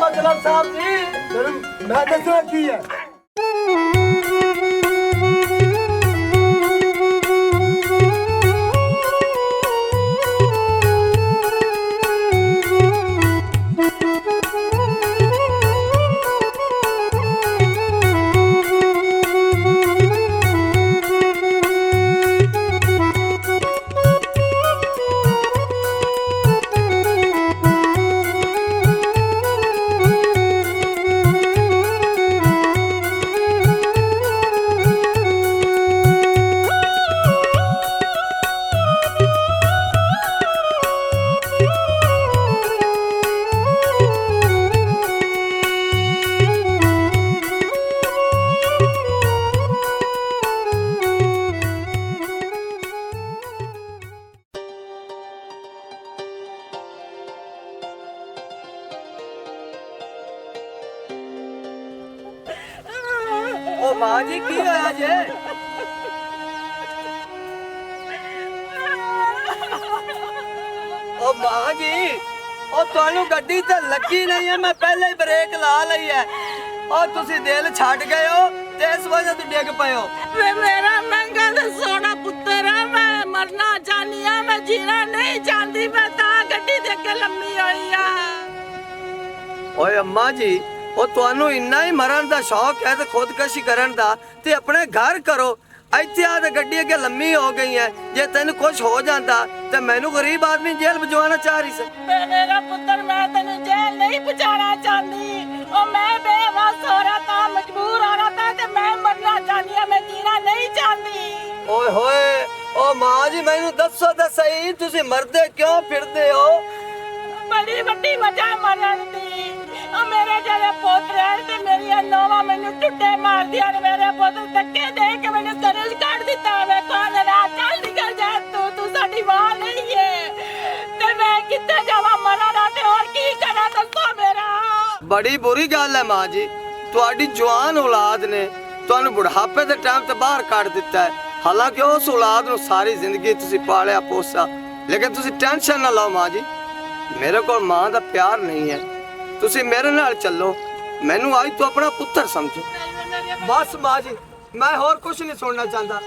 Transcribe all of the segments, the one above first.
मतलब साहब जी मैं दसना की है ओ मां जी की होया जे ओ मां जी ओ ਤੁਹਾਨੂੰ ਗੱਡੀ ਤੇ ਲੱਗੀ ਨਹੀਂ ਹੈ ਮੈਂ ਪਹਿਲੇ ਹੀ ਬ੍ਰੇਕ ਲਾ ਲਈ ਹੈ ਉਹ ਤੁਸੀਂ ਦਿਲ ਛੱਡ ਗਏ ਹੋ ਤੇ ਇਸ ਵਜ੍ਹਾ ਤੋਂ ਡਿੱਗ ਪਏ ਹੋ ਵੇ ਮੇਰਾ ਮੰਗਾ ਤੇ ਸੋਹਣਾ ਪੁੱਤਰ ਹੈ ਮੈਂ ਮਰਨਾ ਚਾਹਨੀ ਆ ਮੈਂ ਜੀਣਾ ਨਹੀਂ ਚਾਹਦੀ ਮੈਂ ਤਾਂ ਗੱਡੀ ਦੇ ਅੱਗੇ ਲੰਮੀ ਹੋਈ ਆ ਓਏ ਅੰਮਾ ਜੀ ਉਹ ਤੁਹਾਨੂੰ ਇੰਨਾ ਹੀ ਮਰਨ ਦਾ ਸ਼ੌਕ ਹੈ ਤੇ ਖੁਦਕਸ਼ੀ ਕਰਨ ਦਾ ਤੇ ਆਪਣੇ ਘਰ ਕਰੋ ਇੱਥੇ ਆ ਤੇ ਗੱਡੀ ਅੱਗੇ ਲੰਮੀ ਹੋ ਗਈ ਹੈ ਜੇ ਤੈਨੂੰ ਕੁਝ ਹੋ ਜਾਂਦਾ ਤੇ ਮੈਨੂੰ ਗਰੀਬ ਆਦਮੀ ਜੇਲ੍ਹ ਭਜਵਾਉਣਾ ਚਾਹ ਰਹੀ ਸੀ ਮੇਰਾ ਪੁੱਤਰ ਮੈਂ ਤੈਨੂੰ ਜੇਲ੍ਹ ਨਹੀਂ ਪਹੁੰਚਾਉਣਾ ਚਾਹੁੰਦੀ ਉਹ ਮੈਂ ਬੇਵਸ ਹੋ ਰਹਾ ਤਾਂ ਮਜਬੂਰ ਹੋ ਰਹਾ ਤਾਂ ਤੇ ਮੈਂ ਮਰਨਾ ਚਾਹਨੀ ਆ ਮੈਂ ਜੀਣਾ ਨਹੀਂ ਚਾਹੁੰਦੀ ਓਏ ਹੋਏ ਓ ਮਾਂ ਜੀ ਮੈਨੂੰ ਦੱਸੋ ਤਾਂ ਸਹੀ ਤੁਸੀਂ ਮਰਦੇ ਕਿਉਂ ਫਿਰਦੇ ਹੋ ਬੜੀ ਵੱਡੀ ਵਜ੍ਹਾ ਮਰਨ ਦੀ ਉਹ ਮੇਰੇ ਜਿਹੜੇ ਪੋਤਰੇ ਤੇ ਮੇਰੀਆਂ ਨੌਵਾਂ ਮੈਨੂੰ ਟੁੱਟੇ ਮਾਰਦੀਆਂ ਨੇ ਮੇਰੇ ਪੁੱਤ ਧੱਕੇ ਦੇ ਕੇ ਮੈਨੂੰ ਘਰੋਂ ਕੱਢ ਦਿੱਤਾ ਵੇ ਕੌਣ ਰਾਹ ਚੱਲ ਨਿਕਲ ਜਾ ਤੂੰ ਸਾਡੀ ਮਾਂ ਨਹੀਂ ਏ ਤੇ ਮੈਂ ਕਿੱਥੇ ਜਾਵਾਂ ਮਰਾਂ ਤੇ ਹੋਰ ਕੀ ਕਰਾਂ ਦੱਸੋ ਮੇਰਾ ਬੜੀ ਬੁਰੀ ਗੱਲ ਹੈ ਮਾਂ ਜੀ ਤੁਹਾਡੀ ਜਵਾਨ ਔਲਾਦ ਨੇ ਤੁਹਾਨੂੰ ਬੁਢਾਪੇ ਦੇ ਟਾਈਮ ਤੇ ਬਾਹਰ ਕੱਢ ਦਿੱਤਾ ਹੈ ਹਾਲਾਂਕਿ ਉਸ ਔਲਾਦ ਨੂੰ ਸਾਰੀ ਜ਼ਿੰਦਗੀ ਤੁਸੀਂ ਪਾਲਿਆ ਪੋਸਿਆ ਲੇਕਿਨ ਤੁਸੀਂ ਟੈਨਸ਼ਨ ਨਾ ਲਓ ਮਾਂ ਜੀ ਮੇਰੇ ਕੋਲ ਮਾਂ ਦਾ ਪਿਆਰ ਨਹੀਂ ਹੈ ਤੁਸੀਂ ਮੇਰੇ ਨਾਲ ਚੱਲੋ ਮੈਨੂੰ ਅੱਜ ਤੋਂ ਆਪਣਾ ਪੁੱਤਰ ਸਮਝੋ ਬਸ ਮਾਂ ਜੀ ਮੈਂ ਹੋਰ ਕੁਝ ਨਹੀਂ ਸੁਣਨਾ ਚਾਹੁੰਦਾ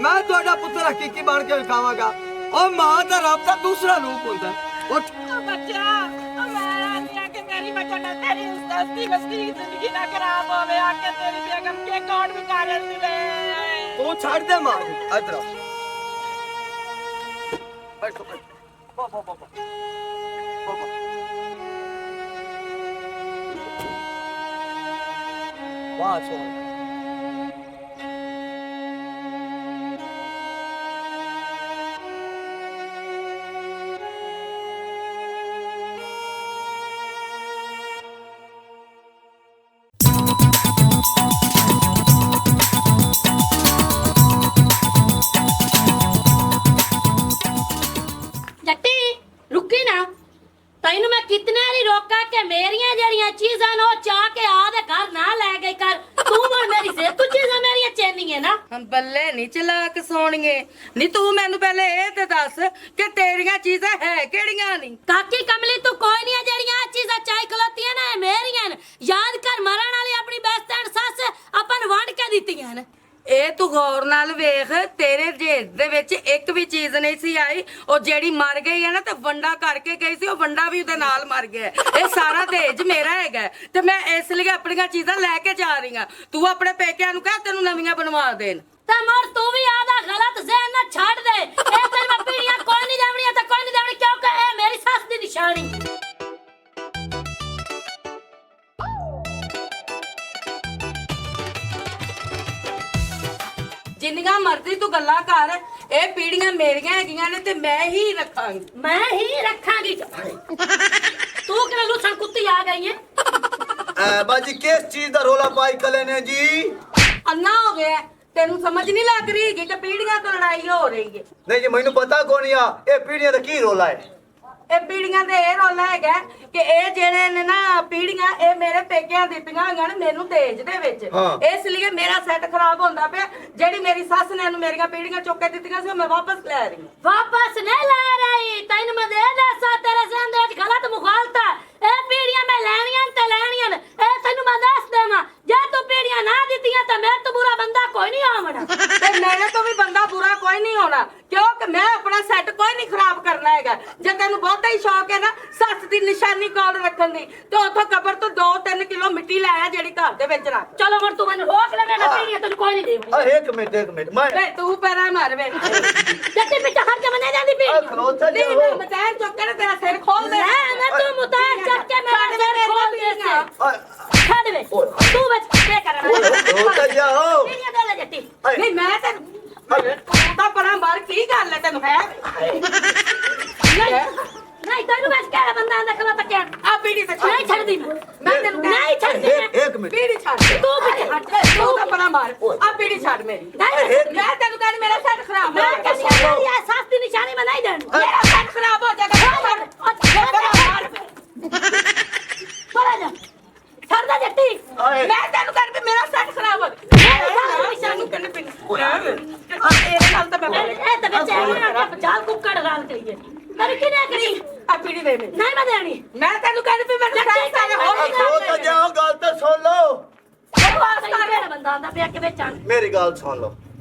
ਮੈਂ ਤੁਹਾਡਾ ਪੁੱਤਰ ਹਕੀਕੀ ਬਣ ਕੇ ਵਿਖਾਵਾਂਗਾ ਉਹ ਮਾਂ ਦਾ ਰੱਬ ਦਾ ਦੂਸਰਾ ਰੂਪ ਹੁੰਦਾ ਉੱਠ ਬੱਚਾ ਮੈਂ ਨਹੀਂ ਆ ਕਿ ਮੇਰੀ ਵਜ੍ਹਾ ਨਾਲ ਤੇਰੀ ਉਸਤਾਦੀ ਵਸਤੀ ਜ਼ਿੰਦਗੀ ਨਾ ਖਰਾਬ ਹੋਵੇ ਆ ਕੇ ਤੇਰੀ ਬੇਗਮ ਕੇ ਕੌਣ ਵੀ ਕਾਰਨ ਮਿਲੇ ਤੂੰ ਛੱਡ ਦੇ ਮਾਂ ਜੀ ਇੱਧਰ ਆ ਬੈਠੋ ਬੈਠੋ ਵਾਹ ਸੋਹਣਾ जट्टी रुकी ना तैनू मैं कितने बारी रोका कि मेरिया जड़ियां चीज़ां नो चाह के आदे घर ना ले गई कर तू बोल मेरी से तू चीज़ां मेरिया चैनी है ना हम बल्ले नहीं चलाक सोनिए नी तू मैनू पहले ए ते दस कि तेरियां चीज़ां है केड़ियां नहीं काकी कमली तू कोई नहीं जड़ियां चीज़ां चाय खलोतियां ना मेरियां याद कर मरण वाली अपनी बेस्टैंड सस अपन वंड के दित्तियां ने ਇਹ ਤੂੰ ਗੌਰ ਨਾਲ ਵੇਖ ਤੇਰੇ ਜੇਬ ਦੇ ਵਿੱਚ ਇੱਕ ਵੀ ਚੀਜ਼ ਨਹੀਂ ਸੀ ਆਈ ਉਹ ਜਿਹੜੀ ਮਰ ਗਈ ਹੈ ਨਾ ਤੇ ਵੰਡਾ ਕਰਕੇ ਗਈ ਸੀ ਉਹ ਵੰਡਾ ਵੀ ਉਹਦੇ ਨਾਲ ਮਰ ਗਿਆ ਇਹ ਸਾਰਾ ਦਹੇਜ ਮੇਰਾ ਹੈਗਾ ਤੇ ਮੈਂ ਇਸ ਲਈ ਆਪਣੀਆਂ ਚੀਜ਼ਾਂ ਲੈ ਕੇ ਜਾ ਰਹੀ ਹਾਂ ਤੂੰ ਆਪਣੇ ਪੇਕਿਆਂ ਨੂੰ ਕਹਿ ਤੈਨੂੰ ਨਵੀਆਂ ਬਣਵਾ ਦੇਣ ਤੇ ਮਰ ਤੂੰ ਵੀ ਆਦਾ ਗਲਤ ਜ਼ਹਿਨ ਨਾ ਛੱਡ ਦੇ ਇਹ ਤੇ ਮੈਂ ਪੀੜੀਆਂ ਕੋਈ ਨਹੀਂ ਦੇਵਣੀਆਂ ਤੇ ਕੋਈ ਨਹੀਂ ਦੇਵਣੀ ਕਿਉਂਕਿ ਇਹ ਮੇਰੀ ਸੱਸ ਦੀ ਨਿਸ਼ਾਨੀ ਜਿੰਨੀਆਂ ਮਰਜ਼ੀ ਤੂੰ ਗੱਲਾਂ ਕਰ ਇਹ ਪੀੜੀਆਂ ਮੇਰੀਆਂ ਹੈਗੀਆਂ ਨੇ ਤੇ ਮੈਂ ਹੀ ਰੱਖਾਂਗੀ तू कि लूसन कुत्ती आ गई है बाजी किस चीज दा रोला पाई कले ने जी अन्ना हो गया तेनू समझ नहीं लग रही कि पीड़ियां तो लड़ाई हो रही है नहीं जी मैनू पता कोनी आ ए पीढ़ियां दा की रोला है ਇਹ ਪੀੜੀਆਂ ਦੇ ਇਹ ਰੋਲਾ ਹੈਗਾ ਕਿ ਇਹ ਜਿਹੜੇ ਨੇ ਨਾ ਪੀੜੀਆਂ ਇਹ ਮੇਰੇ ਪੇਕਿਆਂ ਦਿੱਤੀਆਂ ਹੋਈਆਂ ਨੇ ਮੈਨੂੰ ਦਹੇਜ ਦੇ ਵਿੱਚ ਇਸ ਲਈ ਮੇਰਾ ਸੈੱਟ ਖਰਾਬ ਹੁੰਦਾ ਪਿਆ ਜਿਹੜੀ ਮੇਰੀ ਸੱਸ ਨੇ ਇਹਨੂੰ ਮੇਰੀਆਂ ਪੀੜੀਆਂ ਚੁੱਕ ਕੇ ਦਿੱਤੀਆਂ ਸੀ ਉਹ ਮੈਂ ਵਾਪਸ ਲੈ ਰਹੀ ਹਾਂ ਵਾਪਸ ਨਹੀਂ ਲੈ ਰਹੀ ਤੈਨੂੰ ਮੈਂ ਦੇ ਦੱਸਾਂ ਤੇਰੇ ਜ਼ਿੰਦਗੀ ਵਿੱਚ ਗਲਤ ਮੁਖਾਲਤ ਹੈ ਇਹ ਪੀੜੀਆਂ ਮੈਂ ਲੈਣੀਆਂ ਤੇ ਲੈਣੀਆਂ ਨੇ ਇਹ ਤੈਨੂੰ ਮੈਂ ਦੱਸ ਦੇਵਾਂ ਜੇ ਤੂੰ ਪੀੜੀਆਂ ਨਾ ਦਿੱਤੀਆਂ ਤਾਂ ਮੇਰੇ ਤੋਂ ਬੁਰਾ ਬੰਦਾ ਕੋਈ ਨਹੀਂ ਆਵਣਾ ਤੇ ਮੇਰੇ ਤੋਂ ਵੀ ਬੰਦਾ ਬੁਰਾ ਕੋਈ ਨਹੀਂ ਹੋਣਾ ਕਿਉਂਕਿ ਮੈਂ ਆਪਣਾ ਸੈੱਟ ਕੋਈ ਨਹੀਂ ਖਰਾਬ ਕਰਨਾ ਹੈਗਾ ਜੇ ਤੈਨੂੰ ਬਹੁਤਾ ਹੀ ਸ਼ੌਕ ਹੈ ਨਾ ਸੱਸ ਦੀ ਨਿਸ਼ਾਨੀ ਕੋਲ ਰੱਖਣ ਦੀ ਤੇ ਉੱਥੋਂ ਕਬਰ ਤੋਂ 2-3 ਕਿਲੋ ਮਿੱਟੀ ਲੈ ਆ ਜਿਹੜੀ ਘਰ ਦੇ ਵਿੱਚ ਰੱਖ ਚਲੋ ਹੁਣ ਤੂੰ ਮੈਨੂੰ ਰੋਕ ਲੈ ਮੈਂ ਪੀੜੀਆਂ ਤੈਨੂੰ ਕੋਈ ਨਹੀਂ ਦੇਵਣੀ ਇੱਕ ਮਿੰਟ ਮੈਂ ਵੇ ਤੂੰ ਪੈਰਾਂ ਮਾਰ ਵੇ ਜੱਟੀ ਪਿੱਛੇ ਹਰ ਜਮਨੇ ਨਹੀਂ ਜਾਂਦੀ ਪੀੜੀਆਂ ਖਲੋਤਾ ਨਹੀਂ ਜਾ ਮੈਂ ਮਤਾਨ ਚੁੱਕ ਕੇ ਤੇਰਾ ਸਿਰ ਖੋਲ ਦੇ ਨਾ ਤੂੰ ਮੁਤਾਰ ਚੱਕ ਕੇ ਮੇਰਾ ਸਿਰ ਖੋਲ ਦੇ ਸੇ ਛੱਡ ਵੇ ਤੂੰ ਵਿੱਚ ਕੀ ਕਰਨਾ ਖਲੋਤਾ ਜਾ ਪੀੜੀਆਂ ਦੇ ਲੈ ਜੱਟੀ ਨਹੀਂ ਮੈਂ ਤੈਨੂੰ ਤੂੰ ਤਾਂ ਪਰਾਂ ਮਾਰ ਕੀ ਗੱਲ ਹੈ ਤੈਨੂੰ ਹੈ ਨਹੀਂ ਤੈਨੂੰ ਬਸ ਕਿਹੜਾ ਬੰਦਾ ਆਂਦਾ ਖਲਾ ਤੱਕਿਆ ਆ ਪੀੜੀ ਤੇ ਨਹੀਂ ਛੱਡਦੀ ਮੈਂ ਤੈਨੂੰ ਨਹੀਂ ਛੱਡਦੀ ਇੱਕ ਮਿੰਟ ਪੀੜੀ ਛੱਡ ਤੂੰ ਪਿੱਛੇ ਹਟ ਤੂੰ ਤਾਂ ਪਰਾਂ ਮਾਰ ਆ ਪੀੜੀ ਛੱਡ ਮੇਰੀ ਮੈਂ ਤੈਨੂੰ ਕਹਿੰਦੀ ਮੇਰਾ ਸੈੱਟ ਖਰਾਬ ਮੈਂ ਹੋ ਕਹਿੰਦੀ ਗਿਆ ਮੇਰੀ ਐਹਸਾਸ ਦੀ ਨਿਸ਼ਾਨੀ ਮੈਂ ਨਹੀਂ ਦੇਣੀ ਮੇਰਾ ਸੈੱਟ ਖਰਾਬ ਹੋ ਜਾਏਗਾ ਪਰਾ ਜਾ ਛੱਡਦਾ ਜੱਟੀ ਮੈਂ ਤੈਨੂੰ ਕਹਿੰਦੀ ਮੇਰਾ ਸੈੱਟ ਖਰਾਬ ਹੋ ਗਿਆ ਮੈਨੂੰ ਕਹਿੰਦੀ ਪੀੜੀ ਇਹਦੇ ਨਾਲ ਤਾਂ ਮੈਂ ਇਹ ਤਾਂ ਵਿੱਚ ਐਵੇਂ ਪਚਾਲ ਕੁੱਕੜ ਰਾਲ ਕਰੀਏ ਪਰ ਕਿਹਨੇ ਕਰੀ ਆ ਪੀੜੀ ਦੇ ਮੈਨੂੰ ਨਹੀਂ ਮੈਂ ਦੇਣੀ ਮੈਂ ਤੈਨੂੰ ਕਹਿੰਦੀ ਮੈਨੂੰ ਸੈੱਟ ਖਲੋਤਾ ਜਾ ਗੱਲ ਤਾਂ ਸੁਣ ਲਓ ਕਿਹੜਾ ਬੰਦਾ ਆਂਦਾ ਪਿਆ ਕਿ ਵਿੱਚ ਆਣ ਮੇਰੀ ਗੱਲ ਸੁਣ ਲਓ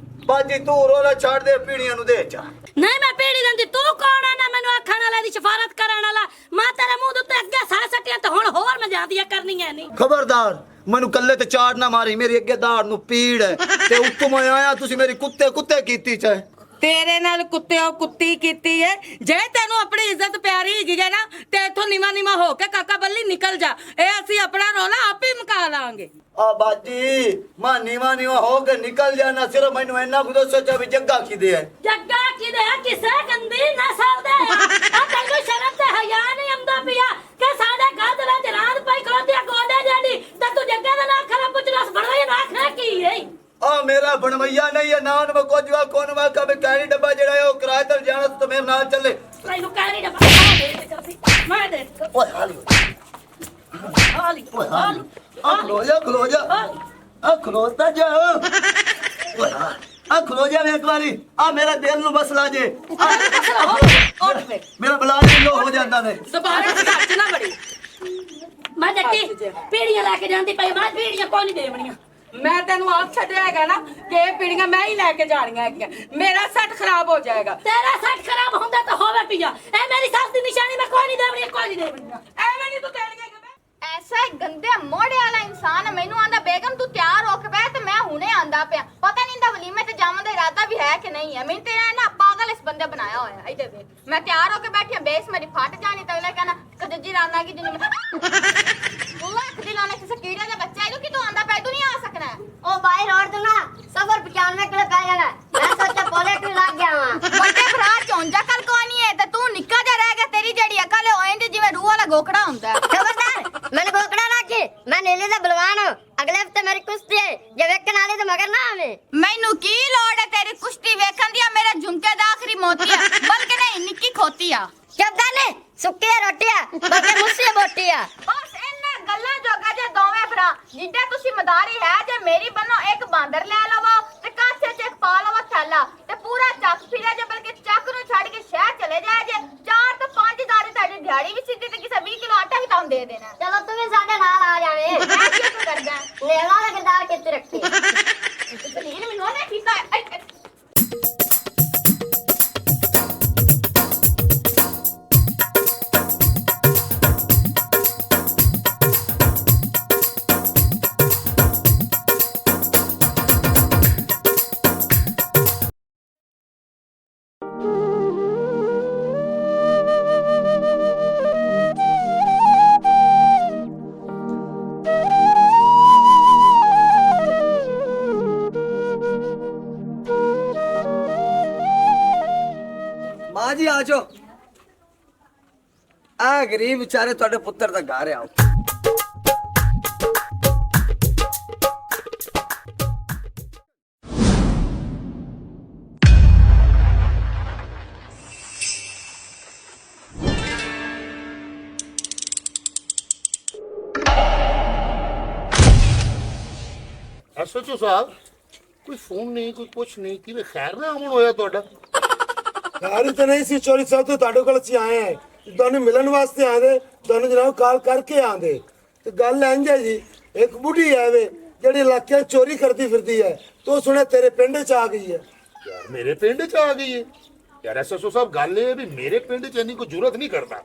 ਬਾਜੀ ਤੂੰ ਰੋਲਾ ਛੱਡ ਦੇ ਪੀੜੀਆਂ ਨੂੰ ਦੇ ਜਾ ਨਹੀਂ ਮੈਂ ਪੀੜੀ ਦਿੰਦੀ ਤੂੰ ਕੌਣ ਆ ਨਾ ਮੈਨੂੰ ਆਖਣ ਵਾਲਾ ਦੀ ਸ਼ਫਾਰਤ ਕਰਨ ਵਾਲਾ ਮੈਂ ਤੇਰੇ ਮੂੰਹ ਦੇ ਉੱਤੇ ਅੱਗੇ ਸਾਹ ਸੱਟਿਆ ਤੇ ਹੁਣ ਹੋਰ ਮੈਂ ਜਾਂਦੀਆਂ ਕਰਨੀਆਂ ਨਹੀਂ ਖਬਰਦਾਰ ਮੈਨੂੰ ਕੱਲੇ ਤੇ ਚਾੜ ਨਾ ਮਾਰੀ ਮੇਰੀ ਅੱਗੇ ਦਾੜ ਨੂੰ ਪੀੜ ਹੈ ਤੇ ਉੱਤੋਂ ਮੈਂ ਆਇਆ ਤੁਸੀਂ ਮੇਰੀ ਕੁੱਤੇ ਕੀਤੀ ਚਾਹੇ ਤੇਰੇ ਨਾਲ ਕੁੱਤਿਓ ਕੁੱਤੀ ਕੀਤੀ ਹੈ ਜੇ ਤੈਨੂੰ ਆਪਣੀ ਇੱਜ਼ਤ ਪਿਆਰੀ ਹੈਗੀ ਹੈ ਨਾ ਤੇ ਇੱਥੋਂ ਨੀਵਾ ਹੋ ਕੇ ਕਾਕਾ ਬੱਲੀ ਨਿਕਲ ਜਾ ਇਹ ਅਸੀਂ ਆਪਣਾ ਰੋਲਾ ਆਪ ਹੀ ਮੁਕਾ ਲਾਂਗੇ ਆ ਬਾਜੀ ਮੈਂ ਨੀਵਾ ਹੋ ਕੇ ਨਿਕਲ ਜਾਣਾ ਸਿਰਫ ਮੈਨੂੰ ਇੰਨਾ ਕੁ ਦੱਸੋ ਚਾ ਵੀ ਜੱਗਾ ਕਿਦੇ ਹੈ ਜੱਗਾ ਕਿਦੇ ਕਿਸੇ ਗੰਦੀ ਨਸਲ ਦੇ ਆ ਤੈਨੂੰ ਸ਼ਰਮ ਤੇ ਹਯਾ ਨਹੀਂ ਆਉਂਦਾ ਪਿਆ ਕਿ ਸਾਡੇ ਘਰ ਦੇ ਵਿੱਚ ਰਾਤ ਪਈ ਖਲੋਤੀ ਆ ਗੋਡੇ ਜਿਹੜੀ ਤੇ ਤੂੰ ਜੱਗੇ ਦਾ ਨਾਂ ਖਰਾ ਪੁੱਛਣਾ ਬਣਵਾਈ ਨਾ ਖਾ ਕੀ ਹੈ ਆ ਮੇਰਾ ਬਣਵਈਆ ਨਹੀਂ ਹੈ ਨਾਨ ਮੈਂ ਕੁਝ ਵਾ ਕੋਨ ਵਾ ਕਬੇ ਕੈਰੀ ਡੱਬਾ ਜਿਹੜਾ ਹੈ ਉਹ ਕਿਰਾਏ ਤੇ ਜਾਣਾ ਤੇ ਮੇਰੇ ਨਾਲ ਚੱਲੇ ਤੈਨੂੰ ਕਹਿ ਨਹੀਂ ਡੱਬਾ ਮੈਂ ਦੇ ਓਏ ਹਾਲੀ ਹਾਲੀ ਹਾਲੀ ਆ ਖਲੋ ਜਾ ਆ ਖਲੋਤਾ ਜਾ ਓਏ ਆ ਖਲੋ ਜਾ ਇੱਕ ਵਾਰੀ ਆ ਮੇਰਾ ਦਿਲ ਨੂੰ ਬਸ ਲਾ ਜੇ ਉੱਠ ਵੇ ਮੇਰਾ ਬਲਾਡ ਲੋ ਹੋ ਜਾਂਦਾ ਨੇ ਦੁਬਾਰਾ ਸੱਚ ਨਾ ਬੜੀ ਮੈਂ ਜੱਟੀ ਪੀੜੀਆਂ ਲੈ ਕੇ ਜਾਂਦੀ ਪਈ ਮੈਂ ਪੀੜੀਆਂ ਕੋਈ ਨਹੀਂ ਦੇਵਣੀਆਂ ਮੈਂ ਤੈਨੂੰ ਆਪ ਛੱਡਿਆ ਹੈਗਾ ਨਾ ਕਿ ਇਹ ਪੀੜੀਆਂ ਮੈਂ ਹੀ ਲੈ ਕੇ ਜਾਣੀਆਂ ਹੈਗੀਆਂ ਮੇਰਾ ਸੈੱਟ ਖਰਾਬ ਹੋ ਜਾਏਗਾ ਤੇਰਾ ਸੱਟ ਖਰਾਬ ਹੁੰਦਾ ਤਾਂ ਹੋਵੇ ਪਿਆ ਇਹ ਮੇਰੀ ਸੱਸ ਦੀ ਨਿਸ਼ਾਨੀ ਮੈਂ ਕੋਈ ਨਹੀਂ ਦੇਵਣੀ ਕੋਈ ਨਹੀਂ ਦੇਵਣੀ ਐਵੇਂ ਨਹੀਂ ਤੂੰ ਤੇਲ ਕੇ ਐਸਾ ਗੰਦੇ ਮੋੜੇ ਵਾਲਾ ਇਨਸਾਨ ਹੈ ਮੈਨੂੰ ਆਂਦਾ ਬੇਗਮ ਤੂੰ ਤਿਆਰ ਹੋ ਕੇ ਬੈ ਤੇ ਮੈਂ ਹੁਣੇ ਆਂਦਾ ਪਿਆ ਪਤਾ ਨਹੀਂ ਦਾ ਵਲੀਮੇ ਤੇ ਜਾਣ ਦਾ ਇਰਾਦਾ ਵੀ ਹੈ ਕਿ ਨਹੀਂ ਹੈ ਮੈਨੂੰ ਤੇ ਨਾ ਪਾਗਲ ਇਸ ਬੰਦੇ ਬਣਾਇਆ ਹੋਇਆ ਇਹਦੇ ਵੇਖ ਮੈਂ ਤਿਆਰ ਹੋ ਕੇ ਬੈਠੀ ਬੇਸ ਮੇਰੀ ਫਟ ਜਾਣੀ ਤਾਂ ਉਹਨੇ ਕਹਿਣਾ ਕਦਜੀ ਰਾਨਾ ਕੀ ਜਿੰਨੇ ਲੱਖ ਦੀ ਲਾਣੇ ਕਿਸੇ ਕੀੜੇ ਦਾ ਬੱਚਾ ਇਹਨੂੰ ਕਿ ਤੂੰ ਆਂਦਾ ਪੈ ਤੂੰ ਨਹੀਂ ਆ ਸਕਣਾ ओ भाई रोड दूंगा सफर 95 किलो पै जाना मैं सोचा पॉलेट में लग गया वहां ਵੱਡੇ ਭਰਾ ਚੌਂਜਾ ਕੱਲ ਕੋ ਨਹੀਂ ਹੈ ਤੇ ਤੂੰ ਨਿੱਕਾ ਜਿਹਾ ਰਹਿ ਗਿਆ ਤੇਰੀ ਜਿਹੜੀ ਅਕਲ ਹੈ ਉਹ ਇੰਜ ਜਿਵੇਂ ਰੂਹ ਵਾਲਾ ਗੋਕੜਾ ਹੁੰਦਾ खबरदार मैंने गोकड़ा ना की मैं नीले दा बलवान हूं अगले हफ्ते मेरी कुश्ती है जे वेखन वाले तो मगर ना आवे ਮੈਨੂੰ ਕੀ ਲੋੜ ਹੈ ਤੇਰੀ ਕੁਸ਼ਤੀ ਵੇਖਣ ਦੀ ਮੇਰਾ ਝੁਮਕੇ ਦਾ ਆਖਰੀ ਮੋਤੀ ਆ ਬਲਕਿ ਨਹੀਂ ਨਿੱਕੀ ਖੋਤੀ ਆ चुप कर ले सुक्की रोटियां बके मुझसे बोटियां ਬਸ ਇਹਨਾਂ ਗੱਲਾਂ ਜੋਗਾ ਜੇ ਦੋਵੇਂ ਭਰਾ ਜਿੱਦਾਂ ਤੁਸੀਂ ਮਦਾਰੀ ਹੈ ਜੇ ਮੇਰੀ ਬੰਨੋ ਇੱਕ ਬਾਂਦਰ ਲੈ ਲਵੋ ਤੇ ਕਾਸੇ ਚ ਇੱਕ ਪਾ ਲਵੋ ਥੈਲਾ ਤੇ ਪੂਰਾ ਚੱਕ ਫਿਰਿਆ ਜੇ ਬਲਕਿ ਚੱਕ ਨੂੰ ਛੱਡ ਕੇ ਸ਼ਹਿਰ ਚਲੇ ਜਾਏ ਜੇ 4 ਤੋਂ 5 ਦਾਰੇ ਤੁਹਾਡੀ ਦਿਹਾੜੀ ਵੀ ਸਿੱਧੀ ਤੇ ਕਿਸੇ 20 किलो आटा भी ਤੁਹਾਨੂੰ ਦੇ ਦੇਣਾ चलो तू भी साडे नाल आ जावे ਮੈਂ ਕੀ ਕਰਦਾ लेवा दा किरदार कित्ते रखी ਤਲੀਨ ਮੈਨੂੰ ਉਹਨੇ ਕੀਤਾ ਮਾਂ ਜੀ ਆ ਜਾਓ ਆ ਗਰੀਬ ਵਿਚਾਰੇ ਤੁਹਾਡੇ ਪੁੱਤਰ ਦਾ ਘਰ ਆਓ ਐਸਐਚਓ ਸਾਹਿਬ ਕੋਈ ਫੋਨ ਨਹੀਂ, ਕੋਈ ਕੁਛ ਨਹੀਂ, ਕਿਵੇਂ ਖੈਰ ਨਾ ਅਮਨ ਹੋਇਆ ਤੁਹਾਡਾ? ਯਾਰ ਤਾਂ ਨਹੀਂ ਸੀ ਚੋਰੀ ਸਾਹਿਬ ਤੋਂ ਤੁਹਾਡੇ ਕੋਲ ਅਸੀਂ ਆਏ ਆ ਤੁਹਾਨੂੰ ਮਿਲਣ ਵਾਸਤੇ ਆਏ ਤੁਹਾਨੂੰ ਜਨਾਬ ਕਾਲ ਕਰਕੇ ਆਂਦੇ ਤੇ ਗੱਲ ਇੰਜ ਹੈ ਜੀ ਇੱਕ ਬੁੱਢੀ ਹੈ ਵੇ ਜਿਹੜੀ ਇਲਾਕੇ 'ਚ ਚੋਰੀ ਕਰਦੀ ਫਿਰਦੀ ਹੈ ਤੋ ਸੁਣਿਆ ਤੇਰੇ ਪਿੰਡ 'ਚ ਆ ਗਈ ਹੈ। ਯਾਰ ਮੇਰੇ ਪਿੰਡ 'ਚ ਆ ਗਈ ਹੈ? ਯਾਰ ਐਸਐਚਓ ਸਾਹਿਬ ਗੱਲ ਇਹ ਹੈ ਵੀ ਮੇਰੇ ਪਿੰਡ 'ਚ ਇੰਨੀ ਕੋਈ ਜ਼ਰੂਰਤ ਨਹੀਂ ਕਰਦਾ।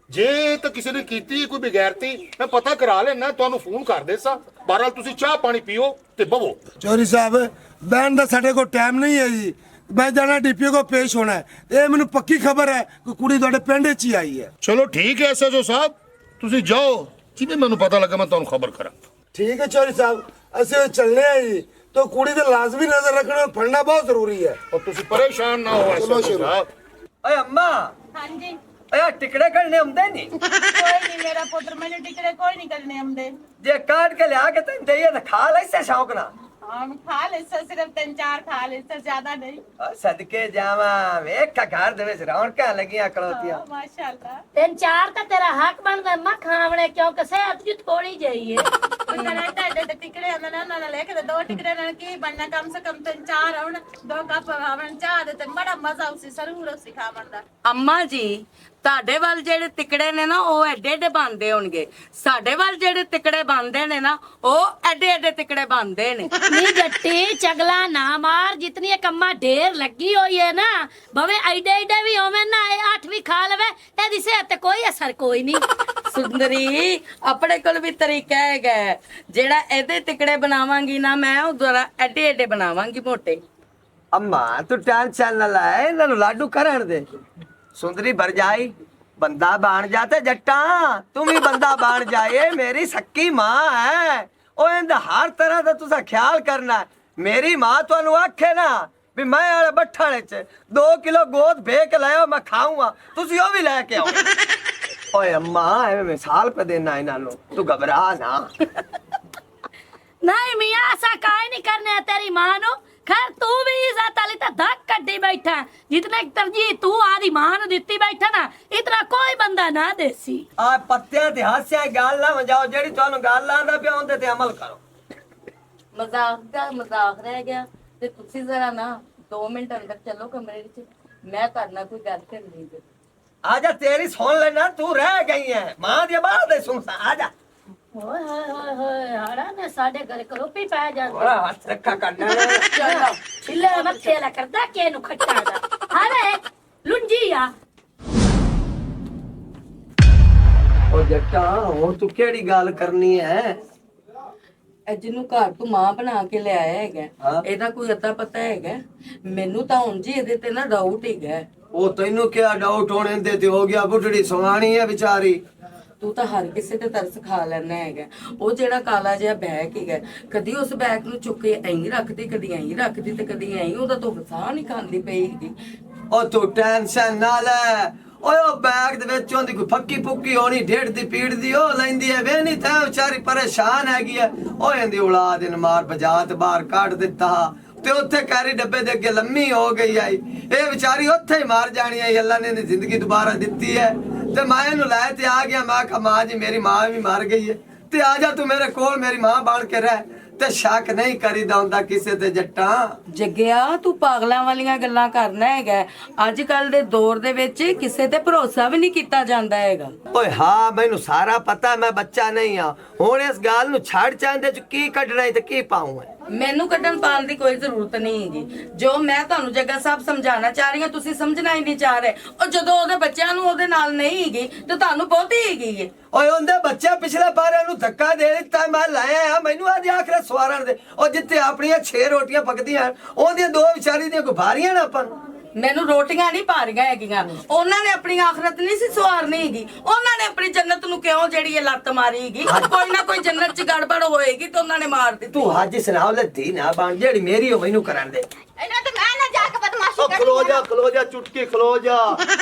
ਜੇ ਤਾਂ ਕਿਸੇ ਨੇ ਕੀਤੀ ਕੋਈ ਬਗੈਰਤੀ ਮੈਂ ਪਤਾ ਕਰਾ ਲੈਣਾ, ਤੁਹਾਨੂੰ ਫੋਨ ਕਰ ਦੇ ਸਾਂ। ਬਹਰਾਲ ਤੁਸੀਂ ਚਾਹ ਪਾਣੀ ਪੀਓ ਤੇ ਬਵੋ। ਚੋਰੀ ਸਾਹਿਬ ਬਹਿਣ ਦਾ ਸਾਡੇ ਕੋਲ ਟਾਈਮ ਨਹੀਂ ਹੈ ਜੀ, ਮੈਂ ਜਾਣਾ ਡੀਪੀਓ ਕੋ ਪੇਸ਼ ਹੋਣਾ ਹੈ। ਇਹ ਮੈਨੂੰ ਪੱਕੀ ਖਬਰ ਹੈ ਕਿ ਕੁੜੀ ਤੁਹਾਡੇ ਪਿੰਡ 'ਚ ਹੀ ਆਈ ਹੈ। ਚਲੋ ਠੀਕ ਹੈ ਐਸਐਚਓ ਸਾਹਿਬ, ਤੁਸੀਂ ਜਾਓ, ਜਿਵੇਂ ਮੈਨੂੰ ਪਤਾ ਲੱਗਾ ਮੈਂ ਤੁਹਾਨੂੰ ਖਬਰ ਕਰਾਂ। ਠੀਕ ਹੈ ਚੋਰੀ ਸਾਹਿਬ ਅਸੀਂ ਚੱਲਨੇ ਆ ਜੀ तो कुड़ी ते लाजमी नजर रखना पढ़ना बहुत जरूरी है। और तुसी परेशान ना हो चलो एसएचओ साहब। ਓਏ ਅੰਮਾ ਹਾਂਜੀ ਓਏ ਟਿਕੜੇ ਕੱਢਣੇ ਹੁੰਦੇ ਨਹੀਂ? ਕੋਈ ਨਹੀਂ ਮੇਰਾ ਪੁੱਤਰ, ਮੈਨੂੰ ਟਿਕੜੇ ਕੋਈ ਨਹੀਂ ਕਰਨੇ ਆਉਂਦੇ। ਜੇ ਕਾਟ ਕੇ ਲਿਆ ਕੇ ਤੈਨੂੰ ਦਈਏ ਤਾਂ ਖਾ ਲੈ ਇਸੇ ਸ਼ੌਕ ਨਾਲ। ਹਾਂ ਖਾ ਲੈ, ਸਿਰਫ 3-4 ਖਾ ਲੈ, ਜ਼ਿਆਦਾ ਨਹੀਂ। ਓ ਸਦਕੇ ਜਾਵਾਂ, ਵੇਖ ਘਰ ਦੇ ਵਿੱਚ ਰੌਣਕਾਂ ਲੱਗੀਆਂ ਖਲੋਤੀਆਂ। ਮਾਸ਼ਾਅੱਲਾ। 3-4 ਤਾਂ ਤੇਰਾ ਹੱਕ ਬਣਦਾ ਮਾ ਖਾਵਣੇ ਕਿਉਂਕਿ ਸਿਹਤ ਜੀ ਥੋੜੀ ਜਿਹੀ ਹੈ। ਉਹਨਾਂ ਦੇ ਟਿਕੜੇ ਆਉਂਦੇ ਨੇ, ਉਹਨਾਂ ਨਾਲ ਲੈ ਕੇ 2 ਟਿਕੜੇ ਨਾਲ ਕੀ ਬਣਨਾ, ਕਮ ਸੇ ਕਮ 3-4 ਆਉਣ, 2 ਕੱਪ ਆਵਣ ਚਾਹ ਦੇ ਤੇ ਬੜਾ ਮਜ਼ਾ ਉਸੇ ਸਰੂਰ ਉਸੇ ਖਾਵਣ ਦਾ। ਅੰਮਾ ਜੀ ਤੁਹਾਡੇ ਵੱਲ ਜਿਹੜੇ ਟਿਕੜੇ ਨੇ ਨਾ ਉਹ ਐਡੇ ਐਡੇ ਬਣਦੇ ਹੋਣਗੇ, ਸਾਡੇ ਵੱਲ ਜਿਹੜੇ ਟਿਕੜੇ ਬਣਦੇ ਨੇ ਨਾ ਉਹ ਐਡੇ ਐਡੇ ਟਿਕੜੇ ਬਣਦੇ ਨੇ। ਨੀ ਜੱਟੀ ਚਗਲਾ ਨਾ ਮਾਰ, ਜਿਤਨੀ ਇਹ ਕੰਮਾਂ ਢੇਰ ਲੱਗੀ ਹੋਈ ਹੈ ਨਾ ਭਵੇਂ ਐਡੇ ਐਡੇ ਵੀ ਹੋਵੇ ਨਾ ਇਹ 8 ਵੀ ਖਾ ਲਵੇ ਇਹਦੀ ਸਿਹਤ ਤੇ ਕੋਈ ਅਸਰ ਕੋਈ ਨਹੀਂ। ਸੁੰਦਰੀ ਆਪਣੇ ਕੋਲ ਵੀ ਤਰੀਕਾ ਹੈਗਾ, ਜਿਹੜਾ ਇਹਦੇ ਟਿਕੜੇ ਬਣਾਵਾਂਗੀ ਨਾ ਮੈਂ ਉਹ ਦੁਆਰਾ ਐਡੇ ਐਡੇ ਬਣਾਵਾਂਗੀ ਮੋਟੇ। ਅੰਮਾ ਤੂੰ ਟੈਨਸ਼ਨ ਨਾ ਲੈ, ਇਹਨਾਂ ਨੂੰ ਲਾਡੂ ਕਰਨ ਦੇ। ਸੁੰਦਰੀ ਭਰਜਾਈ ਬੰਦਾ ਬਣ ਜਾ ਤੇ ਜੱਟਾ ਤੂੰ ਵੀ ਬੰਦਾ ਬਣ ਜਾਏ। ਮੇਰੀ ਸੱਕੀ ਮਾਂ ਹੈ, ਉਹ ਇਹਦਾ ਹਰ ਤਰ੍ਹਾਂ ਦਾ ਤੁਸੀਂ ਖਿਆਲ ਕਰਨਾ। ਮੇਰੀ ਮਾਂ ਤੁਹਾਨੂੰ ਆਖੇ ਨਾ ਵੀ ਮੈਂ ਵਾਲੇ ਬੱਠਾਲੇ ਚ 2 ਕਿਲੋ ਗੋਦ ਭੇ ਕੇ ਲਾਇਆ ਮੈਂ ਖਾਊਂਗਾ, ਤੁਸੀਂ ਉਹ ਵੀ ਲੈ ਕੇ ਆਓ। ਓਏ ਅੰਮਾ ਐਵੇਂ ਮਿਸਾਲ ਪੇ ਦੇਣਾ ਇਹਨਾਂ ਨੂੰ, ਤੂੰ ਘਬਰਾ ਨਾ। नहीं मियाँ ऐसा काहे नहीं करने है तेरी माँ नु। खैर तू भी इज्जत वाली तो धक कड्डी बैठा, जितने तरजीह तू आदी माँ नु दित्ती बैठा ना इतना कोई बंदा ना देसी। आ पत्तियां ते हास्या गल ना वजाओ, जेड़ी तुहानू गल आंदा पिया उंदे ते अमल करो। ਮਜ਼ਾਕ ਦਾ ਮਜ਼ਾਕ ਰਹਿ ਗਿਆ ਤੇ ਤੁਸੀਂ ਜ਼ਰਾ ਨਾ 2 ਮਿੰਟ ਅੰਦਰ ਚੱਲੋ ਕਮਰੇ ਵਿੱਚ, ਮੈਂ ਤੁਹਾਡੇ ਨਾਲ ਕੋਈ ਗੱਲ ਕਰਨੀ ਹੈ। आजा तेरी सुन लेना, तू रह गई है मां दी बात दे सुन। आजा ओए होए होए होए हाड़ा ने साडे घर करोपी पै जांदी। बड़ा हाथ रखा करना चलो छिल्ले मथे ला करदा के नु खट्टा दा हारे लुंजी आ। ओ जट्टा हो तू केड़ी गल करनी है? ਇਹ ਜਿਹਨੂੰ ਘਰ ਤੋਂ ਮਾਂ ਬਣਾ ਕੇ ਲਿਆਇਆ ਹੈਗਾ, ਹਾਂ। ਇਹਦਾ ਕੋਈ ਅੱਤਾ ਪਤਾ ਹੈਗਾ? ਮੈਨੂੰ ਤਾਂ ਹੁਣ ਜੀ ਇਹਦੇ ਤੇ ਨਾ ਡਾਊਟ ਹੈਗਾ। ओ तैनू क्या डाउट होने दे ते हो गया, बुढ़ड़ी सुहानी है बेचारी। ਤੂੰ ਤਾਂ ਹਰ ਕਿਸੇ ਤੇ ਤਰਸ ਖਾ ਲੈਣਾ ਹੈਗਾ। ਉਹ ਜਿਹੜਾ ਕਾਲਾ ਜਿਹਾ ਬੈਗ ਹੈਗਾ, ਕਦੀ ਉਸ ਬੈਗ ਨੂੰ ਚੁੱਕ ਕੇ ਐਂ ਰੱਖਦੀ, ਕਦੀ ਐਂ ਰੱਖਦੀ ਤੇ ਕਦੀ ਐਂ, ਉਹਦਾ ਤੋਂ ਸਾਹ ਨਹੀਂ ਖਾਂਦੀ ਪਈ ਹੈਗੀ। ओ तू टेंशन ना ले, ओए ओ बैग दे विच ओंदी कोई फक्की फुक्की होनी, ढेड दी पीड़ दी ओ लैंदी है वे नहीं ता बेचारी परेशान हैगी है। ओ इंदी औलाद इन मार बजात बाहर काट दिता ते उत्थे कैरी डब्बे दे अगे लम्मी हो गई आई। ए बेचारी उत्थे ही मार जानी है, अल्लाह ने जिंदगी दोबारा दित्ती है। ते मैं इहनू लै ते आ गया, मैं कहा मां जी मेरी मां भी मर गई है ते आ जा तू मेरे कोल मेरी मां बन के रह। ते शक नहीं करीदा हुंदा किसे ते जट्टा। ਜੱਗਿਆ ਤੂੰ ਪਾਗਲਾਂ ਵਾਲੀਆਂ ਗੱਲਾਂ ਕਰਨਾ ਹੈਗਾ। ਅੱਜ ਕੱਲ ਦੇ ਦੌਰ ਦੇ ਵਿੱਚ ਕਿਸੇ ਤੇ ਭਰੋਸਾ ਵੀ ਨਹੀਂ ਕੀਤਾ ਜਾਂਦਾ ਹੈਗਾ। ਓਏ ਹਾਂ ਮੈਨੂੰ ਸਾਰਾ ਪਤਾ, ਮੈਂ ਬੱਚਾ ਨਹੀਂ ਆ। ਹੁਣ ਇਸ ਗੱਲ ਨੂੰ ਛੱਡ ਚਾਂਦੇ ਚ ਕੀ ਕੱਢਣਾ ਹੈ ਤੇ ਕੀ ਪਾਉਂ ਹੈ। ਮੈਨੂੰ ਕੱਢਣ ਪਾਣ ਦੀ ਕੋਈ ਜ਼ਰੂਰਤ ਨਹੀਂ ਹੈਗੀ। ਜੋ ਮੈਂ ਤੁਹਾਨੂੰ ਜੱਗਾ ਸਾਹਿਬ ਸਮਝਾਉਣਾ ਚਾਹ ਰਹੀ ਹਾਂ ਤੁਸੀਂ ਸਮਝਣਾ ਹੀ ਨਹੀਂ ਚਾਹ ਰਹੇ। ਉਹ ਜਦੋਂ ਉਹਦੇ ਬੱਚਿਆਂ ਨੂੰ ਉਹਦੇ ਨਾਲ ਨਹੀਂ ਹੈਗੀ ਤੇ ਤੁਹਾਨੂੰ ਬਹੁਤੀ ਹੈਗੀ ਹੈ। ਓਏ ਉਹਦੇ ਬੱਚੇ ਪਿਛਲੇ ਬਾਰੇ ਨੂੰ ਧੱਕਾ ਦੇ ਦਿੱਤਾ, ਮੈਂ ਲਾਇਆ ਆ ਮੈਨੂੰ ਅੱਜ ਆਖਰੇ ਸਵਾਰਨ ਦੇ। ਉਹ ਜਿੱਥੇ ਆਪਣੀਆਂ 6 ਰੋਟੀਆਂ ਪੱਕਦੀਆਂ ਉਹਦੀਆਂ 2 ਵਿਚਾਰੀ ਦੀਆਂ ਗੁਬਾਰੀਆਂ ਨਾ ਆਪਾਂ ਨੂੰ। ਮੈਨੂੰ ਰੋਟੀਆਂ ਨਹੀਂ ਭਾਰੀਆਂ ਹੈਗੀਆਂ। ਉਹਨਾਂ ਨੇ ਆਪਣੀ ਆਖਰਤ ਨਹੀਂ ਸੀ ਸਵਾਰਨੀ ਹੈਗੀ, ਉਹਨਾਂ ਨੇ ਆਪਣੀ ਜੰਨਤ ਨੂੰ ਕਿਉਂ ਜਿਹੜੀ ਇਹ ਲੱਤ ਮਾਰੀ ਹੈਗੀ। ਕੋਈ ਨਾ ਕੋਈ ਜੰਨਤ ਚ ਗੜਬੜ ਹੋਏਗੀ ਤੇ ਉਹਨਾਂ ਨੇ ਮਾਰ ਦਿੱਤੀ। ਤੂੰ ਹਾਜੀ ਸੁਣਾਓ ਲੱਦੀ ਨਾ ਬਣ, ਜਿਹੜੀ ਮੇਰੀ ਉਹ ਮੈਨੂੰ ਕਰਨ ਦੇ। ਇਹਨਾਂ ਤੇ ਮੈਂ ਨਾ ਜਾ ਕੇ ਬਦਮਾਸ਼ੀ ओ ਕਰਨੀ खलो जा चुटकी खलो जा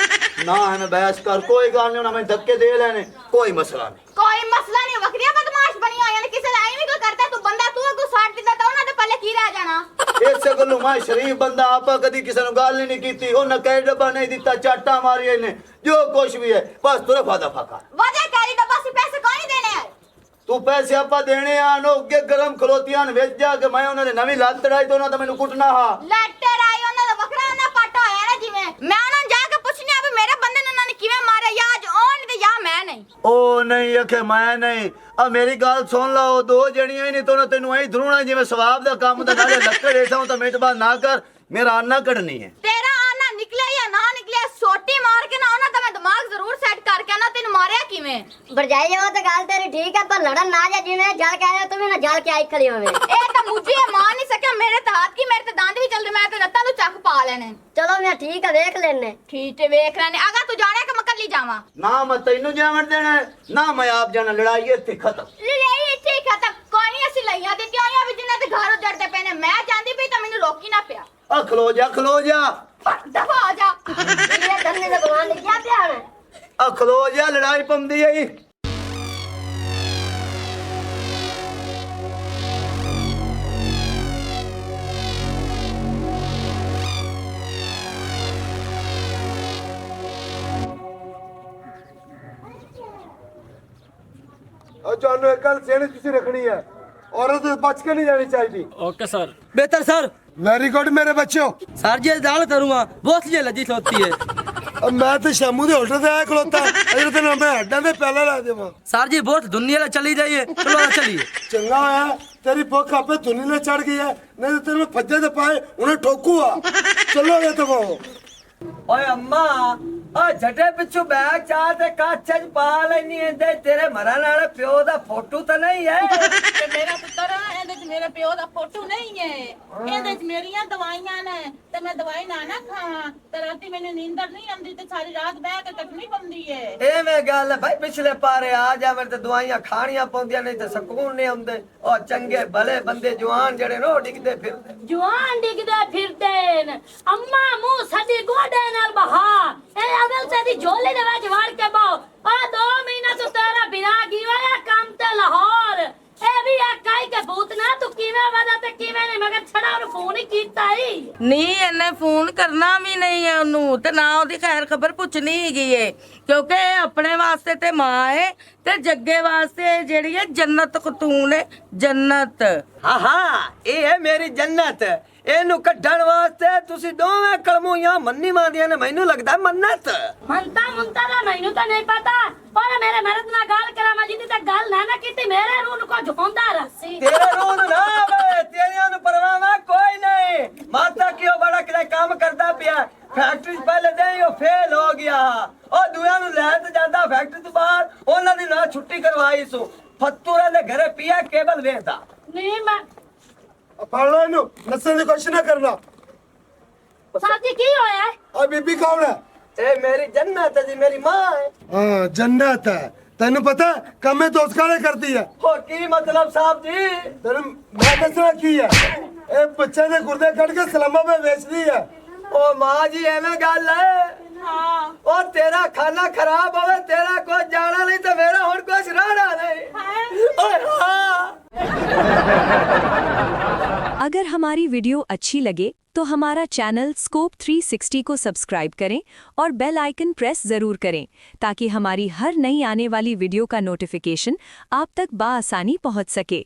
ना हमें बहस कर, कोई गल नहीं, हमें धक्के दे लेने, कोई मसला नहीं। ਕੋਈ ਮਸਲਾ ਨਹੀਂ, ਵਕਰੀਆਂ ਬਦਮਾਸ਼ ਬਣੀ ਹੋਈਆਂ ਨੇ। ਕਿਸੇ ਦਾ ਐਵੇਂ ਕੋਈ ਕਰਦਾ ਤੂੰ ਬੰਦਾ ਤੂੰ ਅੱਗੋਂ ਸਾੜ ਦਿੰਦਾ ਤਾਂ ਉਹਨਾਂ ਦੇ ਪੱਲੇ ਕੀ ਰਹਿ ਜਾਣਾ। इस गल्लों मैं शरीफ बंदा, आपा कदी किसी ने गल नहीं की, उन्हें कई डब्बा नहीं दिता, चाटा मारिया ने जो कुछ भी है बस तुरे फादा फाका। ਵਜੇ ਕੈਰੀ ਡੱਬਾ ਸੀ ਪੈਸੇ ਕੋਈ ਨਹੀਂ ਦੇਣੇ। ਤੂੰ ਪੈਸੇ ਆਪਾਂ ਦੇਣੇ ਆ ਨੋ ਅੱਗੇ ਗਰਮ ਖਲੋਤੀਆਂ ਨੇ ਵਿੱਚ ਜਾ ਕੇ ਮੈਂ ਉਹਨਾਂ ਦੇ ਨਵੀਂ ਲੱਤ ਤੜਾਈ ਤੇ ਉਹਨਾਂ ਤਾਂ ਮੈਨੂੰ ਕੁੱਟਣਾ ਹਾ ਲੈਟਰ ਆਈ ਉਹਨਾਂ ਦਾ ਵੱਖਰਾ ਨਾ ਪਾਟਾ ਹੋਇਆ ਨਾ ਜਿਵੇਂ ਮੈਂ ਉਹਨਾਂ ਨੂੰ ਜਾ ਕੇ ਪੁੱਛਣੀ ਆ ਵੀ ਮੇਰੇ ਬੰਦੇ ਨੂੰ ਉਹਨਾਂ ਨੇ ਕਿਵੇਂ ਮਾਰਿਆ ਜਾਂ ਅੱਜ ਉਹ ਨਹੀਂ ਤੇ ਜਾਂ ਮੈਂ ਨਹੀਂ ਉਹ ਨਹੀਂ ਅਖੇ ਮੈਂ ਨਹੀਂ ਆ ਮੇਰੀ ਗੱਲ ਸੁਣ ਲਾ ਉਹ ਦੋ ਜਣੀਆਂ ਹੀ ਨਹੀਂ ਤਾਂ ਤੈਨੂੰ ਐਂ ਧਰੂਣਾ ਜਿਵੇਂ ਸਵਾਬ ਦਾ ਕੰਮ ਤਾਂ ਨਾਲੇ ਲੱਕੜ ਐਸਾ ਤਾਂ ਮਿੰਟ ਬਾਅਦ ਨਾ ਕਰ ਮੇਰਾ ਆਨਾ ਕੱਢਣੀ ਹੈ ਤੇਰਾ ਆਨਾ ਨਿਕਲਿਆ ਜਾਂ ਨਾ ਨਿਕਲਿਆ ਸੋਟੀ ਮਾਰ ਕੇ ਨਾ ਉਹਨਾਂ ਦਾ ਮੈਂ ਦਿਮਾਗ ਜ਼ਰੂਰ ਸੈੱਟ ਕਰਕੇ ਨਾ ਤੈਨੂੰ ਮਾਰਿਆ ਕਿਵੇਂ भरजाई वो तो गाल तेरी ठीक है पर लड़न ना जा जिन्हें जल के आया तुम्हें ना जल के आई खड़ी होवे ਇਹ ਤਾਂ ਮੁਝੇ ਮਾਰ ਨਹੀਂ ਸਕਿਆ ਮੇਰੇ ਤੇ ਹੱਥ ਕੀ ਮੇਰੇ ਤੇ ਦੰਦ ਵੀ ਚੱਲਦੇ ਮੈਂ ਤੇ ਲੱਤਾਂ ਨੂੰ ਚੱਕ ਪਾ ਲੈਣੇ चलो मैं ठीक है देख लेने ਠੀਕ ਤੇ ਵੇਖ ਲੈਣੇ ਅਗਾ ਤੂੰ ਜਾਣਿਆ ਕਿ ਮੈਂ ਕੱਲੀ ਜਾਵਾਂ ਨਾ ਮੈਂ ਤੈਨੂੰ ਜਾਵਣ ਦੇਣਾ ਹੈ, ਨਾ ਮੈਂ ਆਪ ਜਾਣਾ ਲੜਾਈ ਇੱਥੇ ਖਤਮ ਲਈ ਇੱਥੇ ਖਤਮ ਕੋਈ ਨਹੀਂ ਅਸੀਂ ਲਈਆਂ ਦਿੱਤੀਆਂ ਹੋਈਆਂ ਵੀ ਜਿਨ੍ਹਾਂ ਦੇ ਘਰ ਉਜੜਦੇ ਪਏ ਨੇ ਮੈਂ ਜਾਂਦੀ ਪਈ ਤਾਂ ਮੈਨੂੰ ਰੋਕੀ ਨਾ ਪਿਆ ਆ ਖਲੋ ਜਾ ਦਫਾ ਹੋ ਜਾ ये धरने से भगवान ने क्या प्यार है ਆ ਖਲੋ ਜਾ ਲੜਾਈ ਪੰਦੀ ਆਈ और जानो एक गल सेने तुसी रखनी है औरत बच के नहीं जानी चाहिए ओके सर। बेहतर सर। वेरी गुड मेरे बच्चों सर जी दाल करूँगा बहुत ये लजीज होती है। अब मैं तो शमू दे होटल से आया खलोता अगर तेन मैं हड्डा दे पहले ला देवा सर जी बहुत दुनिया ले चली जाइए चलो ना चलिए चंगा है तेरी भूख आपे धुनी ले चढ़ गई है नहीं तो तेरे फज्जे दे पाए उन्हें ठोकूगा चलो ये तो वो ਓਏ ਅੰਮਾ ਆ ਛੱਡੇ ਪਿੱਛੋਂ ਬੈਗ ਚਾਹ ਤੇ ਕੱਚ ਚ ਪਾ ਲੈਣੀ ਇਹਦੇ ਤੇਰੇ ਮਰਨ ਵਾਲੇ ਪਿਓ ਦਾ ਫੋਟੋ ਤਾਂ ਨਹੀਂ ਹੈ ਤੇ ਮੇਰਾ ਪੁੱਤਰ ਇਹਦੇ ਚ ਮੇਰੇ ਪਿਓ ਦਾ ਫੋਟੋ ਨਹੀਂ ਹੈ ਇਹਦੇ ਚ ਮੇਰੀਆਂ ਦਵਾਈਆਂ ਨੇ ਤੇ ਮੈਂ ਦਵਾਈ ਨਾ ਖਾਵਾਂ ਤੇ ਰਾਤੀ ਮੈਨੂੰ ਨੀਂਦਰ ਨਹੀਂ ਆਉਂਦੀ ਤੇ ਸਾਰੀ ਰਾਤ ਬਹਿ ਕੇ ਕੱਟਣੀ ਪੈਂਦੀ ਹੈ ਐਵੇਂ ਗੱਲ ਹੈ ਭਾਈ ਪਿਛਲੇ ਪਾਰੇ ਆ ਜਾਵੇਂ ਤੇ ਦਵਾਈਆਂ ਖਾਣੀਆਂ ਪਾਉਂਦੀਆਂ ਨਹੀਂ ਤੇ ਸਕੂਨ ਨਹੀਂ ਆਉਂਦੇ ਉਹ ਚੰਗੇ ਭਲੇ ਬੰਦੇ ਜਵਾਨ ਜਿਹੜੇ ਨੋ ਡਿੱਗਦੇ ਫਿਰਦੇ ਜਵਾਨ ਡਿੱਗਦੇ ਫਿਰਦੇ ਨੇ ਅੰਮਾ ਮੂੰਹ ਸਾਡੀ ਗੋਡੇ ਨਾਲ ਬਹਾ ਇਹ ਅਵਲ ਤੇ ਦੀ ਝੋਲੇ ਦੇ ਵਿੱਚ ਵੜ ਕੇ ਬਾਓ ਆ 2 ਮਹੀਨਾ ਤੋਂ ਤੇਰਾ ਬਿਨਾ ਗਿਆ ਕੰਮ ਤੇ ਲਾਹੌਰ ਇਹ ਵੀ ਆ ਕਾਈ ਕੇ ਭੂਤ ਨਾ ਤੂੰ ਕਿਵੇਂ ਵਾਦਾ ਤੇ ਕਿਵੇਂ ਨਹੀਂ ਮਗਰ ਛੜਾ ਉਹਨੂੰ ਫੋਨ ਹੀ ਕੀਤਾ ਹੀ ਨਹੀਂ ਇਹਨੇ ਫੋਨ ਕਰਨਾ ਵੀ ਨਹੀਂ ਹੈ ਉਹਨੂੰ ਤੇ ਨਾ ਉਹਦੀ ਖੈਰ ਖਬਰ ਪੁੱਛਣੀ ਹੈਗੀ ਏ ਕਿਉਂਕਿ ਇਹ ਆਪਣੇ ਵਾਸਤੇ ਤੇ ਮਾਂ ਏ ਤੇ ਜੱਗੇ ਵਾਸਤੇ ਜਿਹੜੀ ਹੈ ਜੰਨਤ ਖਤੂਨ ਏ ਜੰਨਤ ਹਾਂ ਇਹ ਹੈ ਮੇਰੀ ਜੰਨਤ ਇਹਨੂੰ ਕੱਢਣ ਵਾਸਤੇ ਤੁਸੀਂ ਦੋਵੇਂ ਕਲਮੂਆਂ ਮੰਨੀ ਮਾਂਦੀਆਂ ਨੇ ਮੈਨੂੰ ਲੱਗਦਾ ਮੰਨਤ ਮੰਨਤਾ ਦਾ ਮੈਨੂੰ ਤਾਂ ਨਹੀਂ ਪਤਾ ਪਰ ਮੇਰੇ ਮਰਦ ਨਾਲ ਗੱਲ ਕਰਾਂ ਮੈਂ ਜਿੱਦੀ ਤੱਕ ਗੱਲ ਨਾ ਕੀਤੀ ਮੇਰੇ ਰੂਹ ਨੂੰ ਕੋ ਝੋਂਦਾ ਰੱਸੀ ਤੇਰੇ ਰੂਹ ਨੂੰ ਨਾ ਆਵੇ ਤੇਰੀਆਂ ਨੂੰ ਪਰਵਾਹ ਕੋਈ ਨਹੀਂ ਮਾਤਾ ਕਿਉਂ ਬੜਾ ਕਿਤੇ ਕੰਮ ਕਰਦਾ ਪਿਆ ਫੈਕਟਰੀ ਪਹਿਲੇ ਦੇ ਉਹ ਫੇਲ ਹੋ ਗਿਆ ਉਹ ਦੂਆਂ ਨੂੰ ਲੈ ਤੇ ਜਾਂਦਾ ਫੈਕਟਰੀ ਤੋਂ ਬਾਹਰ ਉਹਨਾਂ ਦੀ ਨਾ ਛੁੱਟੀ ਕਰਵਾਈ ਸੋ ਫੱਤੂਰੇ ਦੇ ਘਰੇ ਪਿਆ ਕੇਬਲ ਵੇਚਦਾ ਨਹੀਂ ਮੈਂ पढ़ लो इनू नस्ल की कोशिश ना करना साथी की होया है और बीबी कौन है ए मेरी जन्नत है जी मेरी माँ है हाँ जन्नत है तेन पता है कम में दोस्त काले करती है हो की मतलब साहब जी तेन मैं दसना की है ए बच्चे ने गुर्दे कट के सलामा में बेच दी है ओ माँ जी एवं गल है ਹਾਂ ओ तेरा खाना खराब होवे तेरा कुछ जाना नहीं तो मेरा और कुछ रहना नहीं ओए हाँ अगर हमारी वीडियो अच्छी लगे तो हमारा चैनल स्कोप 360 को सब्सक्राइब करें और बेल आइकन प्रेस ज़रूर करें ताकि हमारी हर नई आने वाली वीडियो का नोटिफिकेशन आप तक बआसानी पहुंच सके।